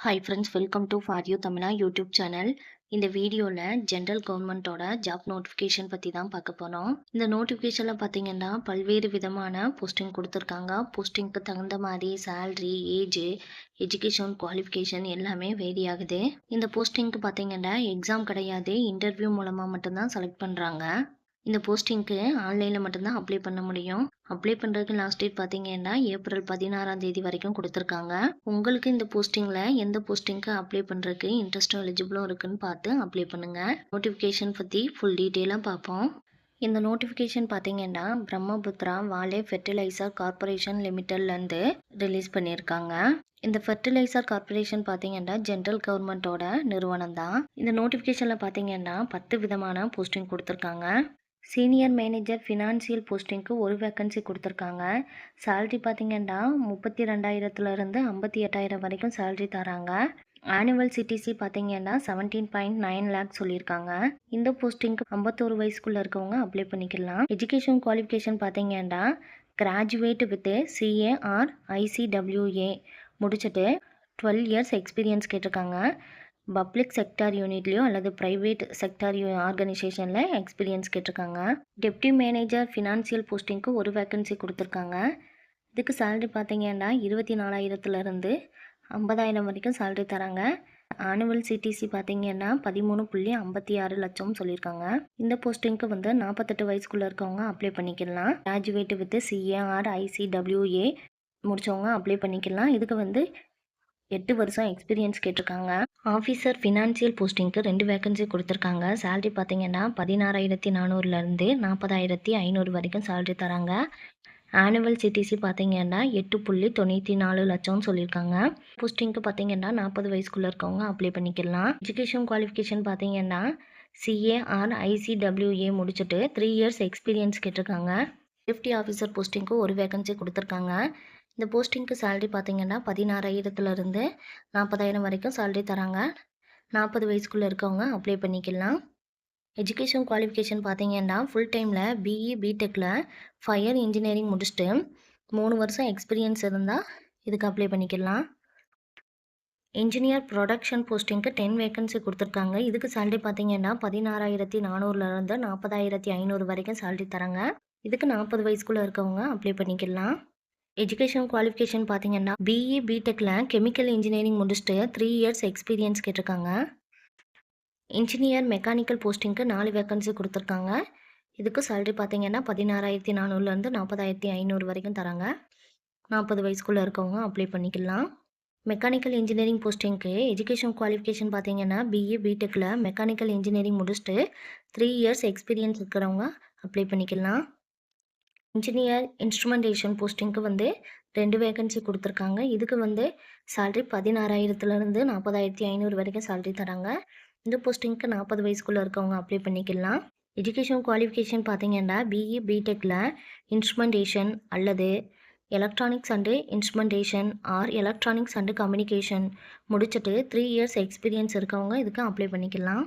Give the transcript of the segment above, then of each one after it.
Hi friends, welcome to for you Tamizha YouTube channel. இந்த வீடியோவில் general கவர்மெண்ட்டோட job notification பற்றி தான் பார்க்க போகிறோம். இந்த நோட்டிஃபிகேஷனில் பார்த்தீங்கன்னா பல்வேறு விதமான போஸ்டிங் கொடுத்துருக்காங்க. போஸ்டிங்க்கு தகுந்த மாதிரி சேல்ரி, ஏஜ், எஜுகேஷன் குவாலிஃபிகேஷன் எல்லாமே வேரி ஆகுது. இந்த போஸ்டிங்க்கு பார்த்தீங்கன்னா எக்ஸாம் கிடையாது, இன்டர்வியூ மூலமாக மட்டும்தான் செலக்ட் பண்ணுறாங்க. இந்த போஸ்டிங்க்கு ஆன்லைனில் மட்டும்தான் அப்ளை பண்ண முடியும். அப்ளை பண்ணுறதுக்கு லாஸ்ட் டேட் பார்த்தீங்கன்னா ஏப்ரல் 16ஆம் தேதி வரைக்கும் கொடுத்துருக்காங்க. உங்களுக்கு இந்த போஸ்டிங்கில் எந்த போஸ்டிங்க்கு அப்ளை பண்ணுறதுக்கு இன்ட்ரெஸ்ட்டும் எலிஜிபிளும் இருக்குன்னு பார்த்து அப்ளை பண்ணுங்கள். நோட்டிஃபிகேஷன் பற்றி ஃபுல் டீட்டெயிலாக பார்ப்போம். இந்த நோட்டிஃபிகேஷன் பார்த்தீங்கன்னா பிரம்மபுத்ரா வாலே ஃபெர்டிலைசர் கார்பரேஷன் லிமிட்டட்லேருந்து ரிலீஸ் பண்ணியிருக்காங்க. இந்த ஃபெர்டிலைசர் கார்பரேஷன் பார்த்தீங்கன்னா ஜென்ரல் கவர்மெண்ட்டோட நிறுவனம் தான். இந்த நோட்டிஃபிகேஷனில் பார்த்தீங்கன்னா 10 விதமான போஸ்டிங் கொடுத்துருக்காங்க. சீனியர் மேனேஜர் ஃபினான்சியல் போஸ்டிங்க்கு ஒரு வேக்கன்சி கொடுத்துருக்காங்க. சேல்ரி பார்த்தீங்கன்னா 32,000லேருந்து 58,000 வரைக்கும் சேல்ரி தராங்க. ஆனுவல் சிடிசி பார்த்தீங்கன்னா 17.9 லேக் சொல்லியிருக்காங்க. இந்த போஸ்டிங்க்கு 51 வயசுக்குள்ளே இருக்கவங்க அப்ளை பண்ணிக்கலாம். எஜுகேஷன் குவாலிஃபிகேஷன் பார்த்தீங்கன்னா graduate with CA R ICWA முடிச்சுட்டு 12 இயர்ஸ் எக்ஸ்பீரியன்ஸ் கேட்டிருக்காங்க. பப்ளிக் செக்டார் யூனிட்லேயோ அல்லது ப்ரைவேட் செக்டார் ஆர்கனைசேஷனில் எக்ஸ்பீரியன்ஸ் கேட்டிருக்காங்க. டெப்டி மேனேஜர் ஃபினான்சியல் போஸ்டிங்க்கு ஒரு வேக்கன்சி கொடுத்துருக்காங்க. இதுக்கு சேலரி பார்த்தீங்கன்னா 24,000லேருந்து 50,000 வரைக்கும் சேலரி தராங்க. ஆனுவல் சிடிசி பார்த்தீங்கன்னா 13.56 லட்சம் சொல்லியிருக்காங்க. இந்த போஸ்டிங்க்கு 48 வயசுக்குள்ளே இருக்கவங்க அப்ளை பண்ணிக்கலாம். கிராஜுவேட் வித் சிஏஆர் ஐசிடபிள்யூஏ முடித்தவங்க அப்ளை பண்ணிக்கலாம். இதுக்கு 8 வருஷம் எக்ஸ்பீரியன்ஸ் கேட்டிருக்காங்க. ஆஃபீஸர் ஃபினான்சியல் போஸ்டிங்க்கு 2 வேக்கன்சி கொடுத்துருக்காங்க. சேலரி பார்த்தீங்கன்னா 16,400லேருந்து 40,500 வரைக்கும் சேலரி தராங்க. ஆனுவல் சிடிசி பார்த்தீங்கன்னா 8.94 லட்சம்னு சொல்லியிருக்காங்க. போஸ்டிங்க்கு பார்த்தீங்கன்னா 40 வயசுக்குள்ளே இருக்கவங்க அப்ளை பண்ணிக்கலாம். எஜுகேஷன் குவாலிஃபிகேஷன் பார்த்தீங்கன்னா சிஏஆர் ஐசிடபிள்யூஏ முடிச்சுட்டு 3 இயர்ஸ் எக்ஸ்பீரியன்ஸ் கேட்டிருக்காங்க. சேஃப்டி ஆஃபீஸர் போஸ்டிங்க்கு ஒரு வேக்கன்சி கொடுத்துருக்காங்க. இந்த போஸ்டிங்க்கு சேலரி பார்த்தீங்கன்னா 16,000லேருந்து 40,000 வரைக்கும் சேலரி தராங்க. 40 வயசுக்குள்ளே இருக்கவங்க அப்ளை பண்ணிக்கலாம். எஜுகேஷன் குவாலிஃபிகேஷன் பார்த்தீங்கன்னா ஃபுல் டைமில் பிஇ பிடெக்கில் ஃபயர் இன்ஜினியரிங் முடிச்சுட்டு 3 வருஷம் எக்ஸ்பீரியன்ஸ் இருந்தால் இதுக்கு அப்ளை பண்ணிக்கலாம். இன்ஜினியர் ப்ரொடக்ஷன் போஸ்டிங்க்கு 10 வேக்கன்சி கொடுத்துருக்காங்க. இதுக்கு சேலரி பார்த்தீங்கன்னா 16,400லேருந்து 40,500 வரைக்கும் சேலரி தராங்க. இதுக்கு 40 வயசுக்குள்ளே இருக்கவங்க அப்ளை பண்ணிக்கலாம். எஜுகேஷன் குவாலிஃபிகேஷன் பார்த்தீங்கன்னா பிஇ பிடெக்கில் கெமிக்கல் இன்ஜினியரிங் முடிச்சுட்டு 3 இயர்ஸ் எக்ஸ்பீரியன்ஸ் கேட்டிருக்காங்க. இன்ஜினியர் மெக்கானிக்கல் போஸ்டிங்க்கு 4 வேக்கன்சி கொடுத்துருக்காங்க. இதுக்கு சேலரி பார்த்தீங்கன்னா 16,400லேருந்து 40,500 வரைக்கும் தராங்க. 40 வயசுக்குள்ளே இருக்கவங்க அப்ளை பண்ணிக்கலாம். மெக்கானிக்கல் இன்ஜினியரிங் போஸ்டிங்க்கு எஜுகேஷன் குவாலிஃபிகேஷன் பார்த்தீங்கன்னா பிஇ பிடெக்கில் மெக்கானிக்கல் இன்ஜினியரிங் முடிச்சுட்டு 3 இயர்ஸ் எக்ஸ்பீரியன்ஸ் இருக்கிறவங்க அப்ளை பண்ணிக்கலாம். இன்ஜினியர் இன்ஸ்ட்ருமெண்டேஷன் போஸ்டிங்க்கு 2 வேக்கன்சி கொடுத்துருக்காங்க. இதுக்கு சேலரி 16,000லேருந்து 40,500 வரைக்கும் சேலரி தராங்க. இந்த போஸ்டிங்க்கு 40 வயசுக்குள்ளே இருக்கவங்க அப்ளை பண்ணிக்கலாம். எஜுகேஷன் குவாலிஃபிகேஷன் பார்த்தீங்கன்னா பிஇ பிடெக்கில் இன்ஸ்ட்ருமெண்டேஷன் அல்லது electronics and instrumentation R electronics and communication முடிச்சுட்டு 3 இயர்ஸ் எக்ஸ்பீரியன்ஸ் இருக்கவங்க இதுக்கு அப்ளை பண்ணிக்கலாம்.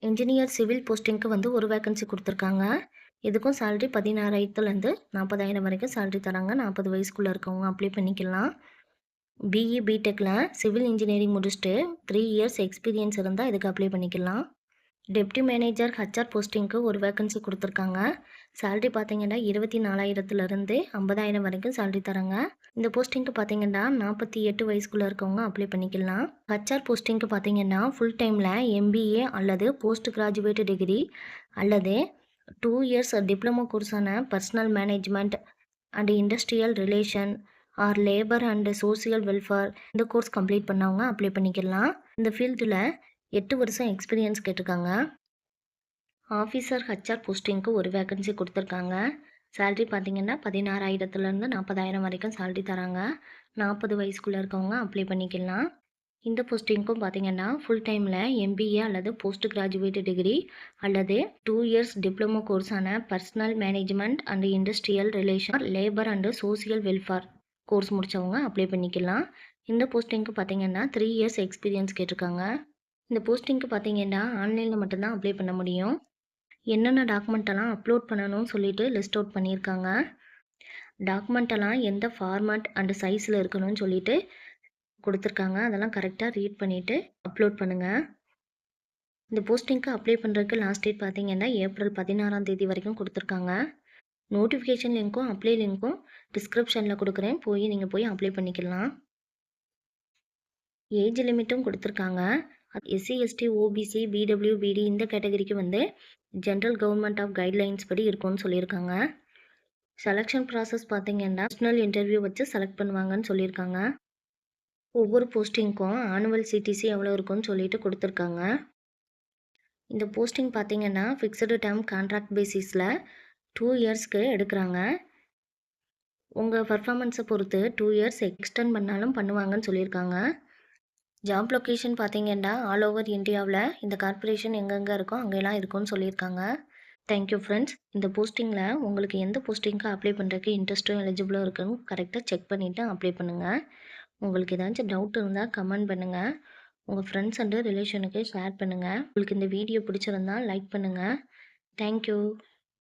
இன்ஜினியர் சிவில் போஸ்டிங்க்கு ஒரு வேக்கன்சி கொடுத்துருக்காங்க. இதுக்கும் சேலரி 16,000லேருந்து 40,000 வரைக்கும் சேலரி தராங்க. 40 வயசுக்குள்ளே இருக்கவங்க அப்ளை பண்ணிக்கலாம். பிஇ பிடெக்கில் சிவில் இன்ஜினியரிங் முடிச்சுட்டு 3 இயர்ஸ் எக்ஸ்பீரியன்ஸ் இருந்தால் இதுக்கு அப்ளை பண்ணிக்கலாம். டெப்டி மேனேஜர் ஹச்ஆர் போஸ்டிங்க்கு ஒரு வேக்கன்சி கொடுத்துருக்காங்க. சேலரி பார்த்தீங்கன்னா 24,000லேருந்து 50,000 வரைக்கும் சேலரி தராங்க. இந்த போஸ்டிங்க்கு பார்த்தீங்கன்னா 48 வயசுக்குள்ளே இருக்கவங்க அப்ளை பண்ணிக்கலாம். ஹச்ஆர் போஸ்டிங்க்கு பார்த்தீங்கன்னா ஃபுல் டைமில் எம்பிஏ அல்லது போஸ்ட் கிராஜுவேட் டிகிரி அல்லது 2 இயர்ஸ் டிப்ளமோ கோர்ஸான personal management and industrial relation or labour and social welfare இந்த கோர்ஸ் கம்ப்ளீட் பண்ணவங்க அப்ளை பண்ணிக்கலாம். இந்த ஃபீல்டில் 8 வருஷம் எக்ஸ்பீரியன்ஸ் கேட்டிருக்காங்க. ஆஃபீஸர் ஹச்ஆர் போஸ்டிங்க்கு ஒரு வேக்கன்சி கொடுத்துருக்காங்க. சேலரி பார்த்தீங்கன்னா 16,000லேருந்து 40,000 வரைக்கும் சேலரி தராங்க. 40 வயசுக்குள்ளே இருக்கவங்க அப்ளை பண்ணிக்கலாம். இந்த போஸ்டிங்க்கும் பார்த்தீங்கன்னா ஃபுல் டைமில் எம்பிஏ அல்லது போஸ்ட் கிராஜுவேட் டிகிரி அல்லது 2 இயர்ஸ் டிப்ளமோ கோர்ஸான personal management and industrial relation labour and social welfare course முடித்தவங்க அப்ளை பண்ணிக்கலாம். இந்த போஸ்டிங்க்கு பார்த்தீங்கன்னா 3 இயர்ஸ் எக்ஸ்பீரியன்ஸ் கேட்டிருக்காங்க. இந்த போஸ்டிங்க்கு பார்த்தீங்கன்னா ஆன்லைனில் மட்டும்தான் அப்ளை பண்ண முடியும். என்னென்ன டாக்குமெண்ட்டெல்லாம் அப்லோட் பண்ணணும்னு சொல்லிட்டு லிஸ்ட் அவுட் பண்ணியிருக்காங்க. டாக்குமெண்ட்டெல்லாம் எந்த ஃபார்மேட் அண்ட் சைஸில் இருக்கணும்னு சொல்லிட்டு கொடுத்துருக்காங்க. அதெல்லாம் கரெக்டாக ரீட் பண்ணிவிட்டு அப்லோட் பண்ணுங்கள். இந்த போஸ்டிங்க்கு அப்ளை பண்ணுறதுக்கு லாஸ்ட் டேட் பார்த்தீங்கன்னா ஏப்ரல் 16ஆம் தேதி வரைக்கும் கொடுத்துருக்காங்க. நோட்டிஃபிகேஷன் லிங்க்கும் அப்ளை லிங்க்கும் டிஸ்கிரிப்ஷனில் கொடுக்குறேன். நீங்கள் போய் அப்ளை பண்ணிக்கலாம். ஏஜ் லிமிட்டும் கொடுத்துருக்காங்க. எஸ்சி, எஸ்டி, ஓபிசி, பிடபிள்யூ, பிடி இந்த கேட்டகரிக்கு வந்து ஜென்ரல் கவர்மெண்ட் ஆஃப் கைட்லைன்ஸ் படி இருக்கும்னு சொல்லியிருக்காங்க. செலெக்ஷன் ப்ராசஸ் பார்த்தீங்கன்னா பர்சனல் இன்டர்வியூ வச்சு செலக்ட் பண்ணுவாங்கன்னு சொல்லியிருக்காங்க. ஒவ்வொரு போஸ்டிங்க்கும் ஆனுவல் சிடிசி எவ்வளோ இருக்குன்னு சொல்லிட்டு கொடுத்துருக்காங்க. இந்த போஸ்டிங் பார்த்தீங்கன்னா ஃபிக்ஸ்டு டேர்ம் கான்ட்ராக்ட் பேசிஸில் 2 இயர்ஸ்க்கு எடுக்கிறாங்க. உங்கள் பர்ஃபார்மன்ஸை பொறுத்து 2 இயர்ஸ் எக்ஸ்டெண்ட் பண்ணாலும் பண்ணுவாங்கன்னு சொல்லியிருக்காங்க. ஜாப் லொக்கேஷன் பார்த்தீங்கன்னா ஆல் ஓவர் இந்தியாவில் இந்த கார்ப்பரேஷன் எங்கெங்கே இருக்கோ அங்கெல்லாம் இருக்கும்னு சொல்லியிருக்காங்க. Thank you friends. இந்த போஸ்டிங்கில் உங்களுக்கு எந்த போஸ்டிங்க்கு அப்ளை பண்ணுறதுக்கு இன்ட்ரெஸ்ட்டும் எலிஜிபிளும் இருக்குன்னு கரெக்டாக செக் பண்ணிவிட்டு அப்ளை பண்ணுங்கள். உங்களுக்கு ஏதாச்சும் டவுட் இருந்தால் கமெண்ட் பண்ணுங்கள். உங்கள் ஃப்ரெண்ட்ஸ் அண்டு ரிலேஷனுக்கு ஷேர் பண்ணுங்கள். உங்களுக்கு இந்த வீடியோ பிடிச்சிருந்தா லைக் பண்ணுங்கள். தேங்க்யூ.